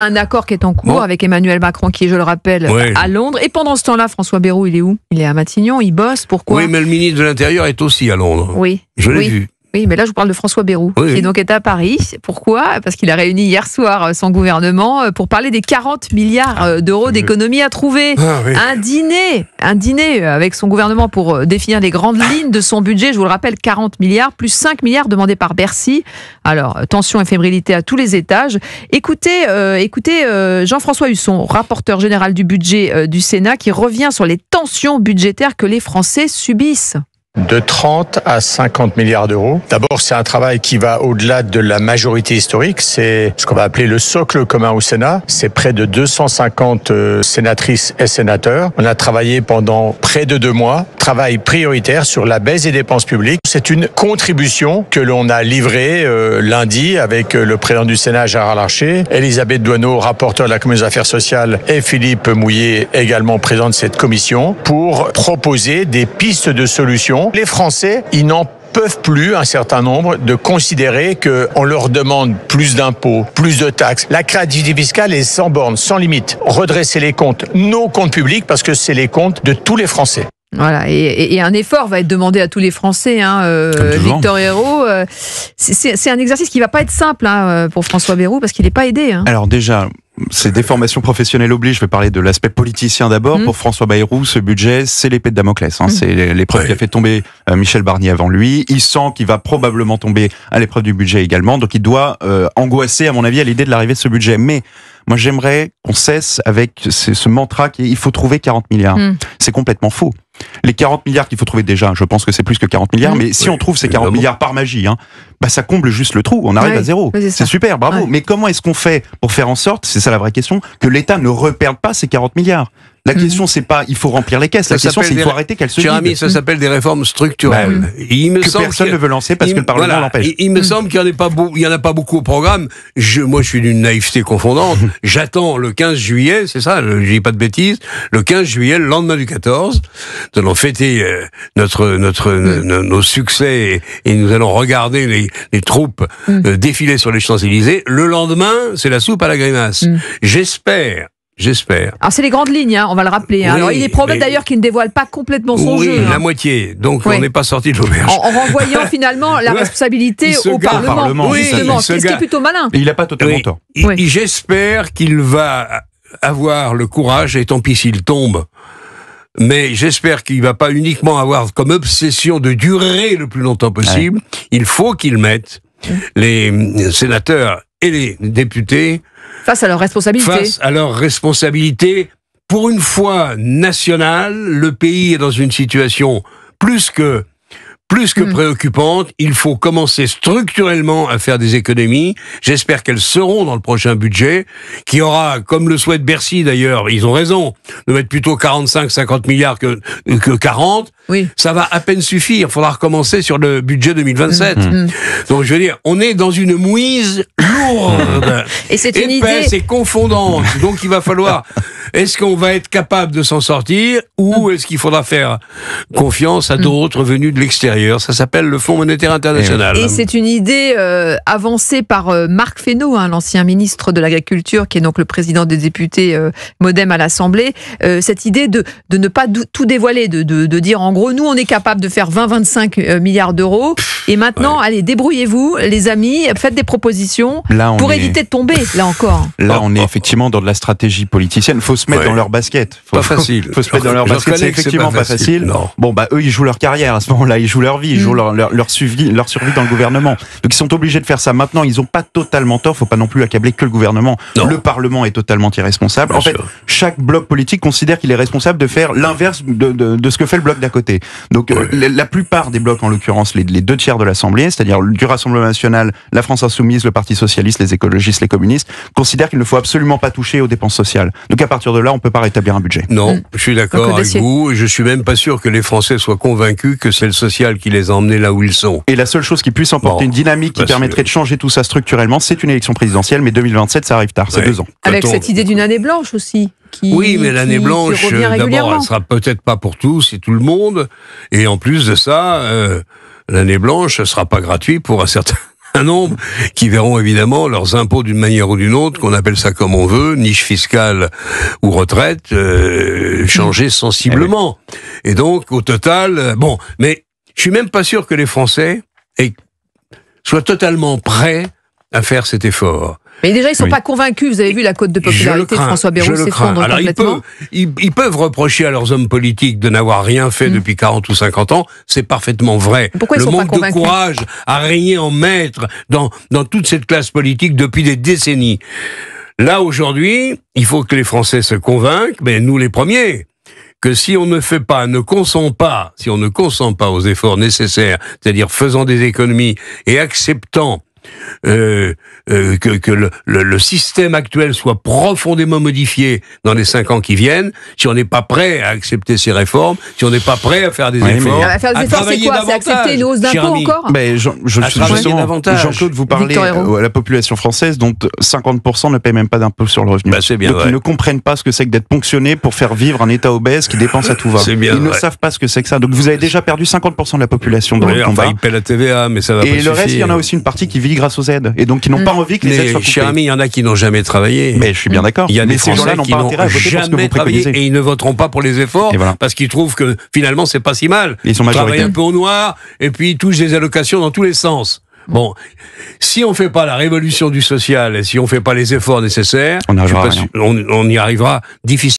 Un accord qui est en cours avec Emmanuel Macron, qui est, je le rappelle, à Londres. Et pendant ce temps-là, François Bayrou, il est où? Il est à Matignon, il bosse, pourquoi? Oui, mais le ministre de l'Intérieur est aussi à Londres. Oui. Je l'ai vu. Oui, mais là, je vous parle de François Bayrou, qui donc est à Paris. Pourquoi? Parce qu'il a réuni hier soir son gouvernement pour parler des 40 milliards d'euros d'économies à trouver. Un dîner avec son gouvernement pour définir les grandes lignes de son budget. Je vous le rappelle, 40 milliards, plus 5 milliards demandés par Bercy. Alors, tension et fébrilité à tous les étages. Écoutez Jean-François Husson, rapporteur général du budget du Sénat, qui revient sur les tensions budgétaires que les Français subissent. De 30 à 50 milliards d'euros. D'abord, c'est un travail qui va au-delà de la majorité historique. C'est ce qu'on va appeler le socle commun au Sénat. C'est près de 250 sénatrices et sénateurs. On a travaillé pendant près de 2 mois. Travail prioritaire sur la baisse des dépenses publiques. C'est une contribution que l'on a livrée lundi avec le président du Sénat, Gérard Larcher, Elisabeth Doineau, rapporteur de la Commission des Affaires sociales, et Philippe Mouillet, également président de cette commission, pour proposer des pistes de solutions. Les Français, ils n'en peuvent plus, un certain nombre, de considérer qu'on leur demande plus d'impôts, plus de taxes. La créativité fiscale est sans borne, sans limite. Redresser les comptes, nos comptes publics, parce que c'est les comptes de tous les Français. Voilà, et un effort va être demandé à tous les Français, Victor Ayrault. C'est un exercice qui ne va pas être simple pour François Bayrou, parce qu'il n'est pas aidé. Alors déjà, c'est des formations professionnelles obligent. Je vais parler de l'aspect politicien d'abord. Pour François Bayrou, ce budget, c'est l'épée de Damoclès. C'est l'épreuve qui a fait tomber Michel Barnier avant lui. Il sent qu'il va probablement tomber à l'épreuve du budget également. Donc il doit angoisser, à mon avis, à l'idée de l'arrivée de ce budget. Mais moi, j'aimerais qu'on cesse avec ce mantra qu'il faut trouver 40 milliards. C'est complètement faux. Les 40 milliards qu'il faut trouver déjà, je pense que c'est plus que 40 milliards, mais si on trouve ces 40 milliards par magie, ça comble juste le trou, on arrive à zéro. C'est super, bravo. Mais comment est-ce qu'on fait pour faire en sorte, c'est ça la vraie question, que l'État ne reperde pas ces 40 milliards? La question, c'est pas il faut remplir les caisses. La question, c'est il faut arrêter qu'elles se vident. Cher ami, ça s'appelle des réformes structurelles. Il me semble personne ne veut lancer parce que le Parlement l'empêche. Il me semble qu'il n'y en a pas beaucoup au programme. Moi, je suis d'une naïveté confondante. J'attends le 15 juillet, c'est ça, je dis pas de bêtises, le 15 juillet, le lendemain du 14, nous allons fêter nos succès et nous allons regarder les troupes défiler sur les Champs-Élysées. Le lendemain, c'est la soupe à la grimace. J'espère. Alors c'est les grandes lignes, on va le rappeler. Alors il est probable d'ailleurs qu'il ne dévoile pas complètement son jeu. Oui, la moitié. Donc on n'est pas sorti de l'auberge. En renvoyant finalement la responsabilité au Parlement. Justement, ce qui est plutôt malin. Et il n'a pas totalement tort. J'espère qu'il va avoir le courage, et tant pis s'il tombe, mais j'espère qu'il ne va pas uniquement avoir comme obsession de durer le plus longtemps possible. Il faut qu'il mette les sénateurs et les députés face à leurs responsabilités. Face à leurs responsabilités. Pour une fois nationale, le pays est dans une situation plus que préoccupante. Il faut commencer structurellement à faire des économies. J'espère qu'elles seront dans le prochain budget, qui aura, comme le souhaite Bercy d'ailleurs, ils ont raison, de mettre plutôt 45-50 milliards que 40. Ça va à peine suffire. Il faudra recommencer sur le budget 2027. Donc je veux dire, on est dans une mouise lourde, et c'est une épaisse et confondante. Donc il va falloir... Est-ce qu'on va être capable de s'en sortir ou est-ce qu'il faudra faire confiance à d'autres venus de l'extérieur? Ça s'appelle le Fonds monétaire international. Et c'est une idée avancée par Marc Fesneau, l'ancien ministre de l'Agriculture, qui est donc le président des députés Modem à l'Assemblée. Cette idée de ne pas tout dévoiler, de dire en gros, nous on est capable de faire 20-25 milliards d'euros et maintenant, allez, débrouillez-vous les amis, faites des propositions pour éviter de tomber, là encore. Là on est effectivement dans de la stratégie politicienne. Faut se mettre dans leur basket. Pas facile. Faut se mettre dans leur basket. C'est effectivement pas facile. Bon, eux, ils jouent leur carrière à ce moment-là. Ils jouent leur vie. Ils jouent leur survie dans le gouvernement. Donc, ils sont obligés de faire ça maintenant. Ils ont pas totalement tort. Faut pas non plus accabler que le gouvernement. Le Parlement est totalement irresponsable. En fait, chaque bloc politique considère qu'il est responsable de faire l'inverse de ce que fait le bloc d'à côté. Donc, la plupart des blocs, en l'occurrence, les 2/3 de l'Assemblée, c'est-à-dire du Rassemblement national, la France insoumise, le Parti socialiste, les écologistes, les communistes, considèrent qu'il ne faut absolument pas toucher aux dépenses sociales. Donc, à partir de là, on ne peut pas rétablir un budget. Non, je suis d'accord avec vous. Je suis même pas sûr que les Français soient convaincus que c'est le social qui les a emmenés là où ils sont. Et la seule chose qui puisse emporter une dynamique qui permettrait de changer tout ça structurellement, c'est une élection présidentielle, mais 2027, ça arrive tard, c'est 2 ans. Avec cette idée d'une année blanche aussi. Mais l'année blanche, d'abord, elle sera peut-être pas pour tous et tout le monde. Et en plus de ça, l'année blanche, ne sera pas gratuite pour un certain un nombre qui verront évidemment leurs impôts d'une manière ou d'une autre, qu'on appelle ça comme on veut, niche fiscale ou retraite, changer sensiblement. Et donc, au total, bon, mais je suis même pas sûr que les Français soient totalement prêts à faire cet effort. Mais déjà, ils sont pas convaincus. Vous avez vu la cote de popularité de François Bayrou s'effondre complètement. Ils peuvent reprocher à leurs hommes politiques de n'avoir rien fait depuis 40 ou 50 ans. C'est parfaitement vrai. Pourquoi ils sont pas convaincus ? Le manque de courage a régné en maître dans toute cette classe politique depuis des décennies. Là, aujourd'hui, il faut que les Français se convainquent, mais nous les premiers, que si on ne consent pas aux efforts nécessaires, c'est-à-dire faisant des économies et acceptant que le système actuel soit profondément modifié dans les 5 ans qui viennent, si on n'est pas prêt à accepter ces réformes, si on n'est pas prêt à faire des efforts, à travailler davantage. C'est accepter une hausse d'impôts encore ? Jean-Claude, vous parlez à la population française dont 50% ne paient même pas d'impôts sur le revenu. C'est bien Donc vrai. Ils ne comprennent pas ce que c'est que d'être ponctionné pour faire vivre un État obèse qui dépense à tout va. Ils ne savent pas ce que c'est que ça. Donc vous avez déjà perdu 50% de la population dans le combat. Ils paient la TVA, mais ça va pas suffire. Et le reste, il y en a aussi une partie qui vit grâce aux aides. Et donc qui n'ont pas envie que les aides soient coupées. Cher ami, il y en a qui n'ont jamais travaillé. Mais je suis bien d'accord. Il y a des Français qui n'ont jamais travaillé et ils ne voteront pas pour les efforts parce qu'ils trouvent que finalement c'est pas si mal. Ils sont majoritaires. Travaillent un peu au noir et puis ils touchent des allocations dans tous les sens. Bon, si on fait pas la révolution du social et si on fait pas les efforts nécessaires, on n'y arrivera difficilement.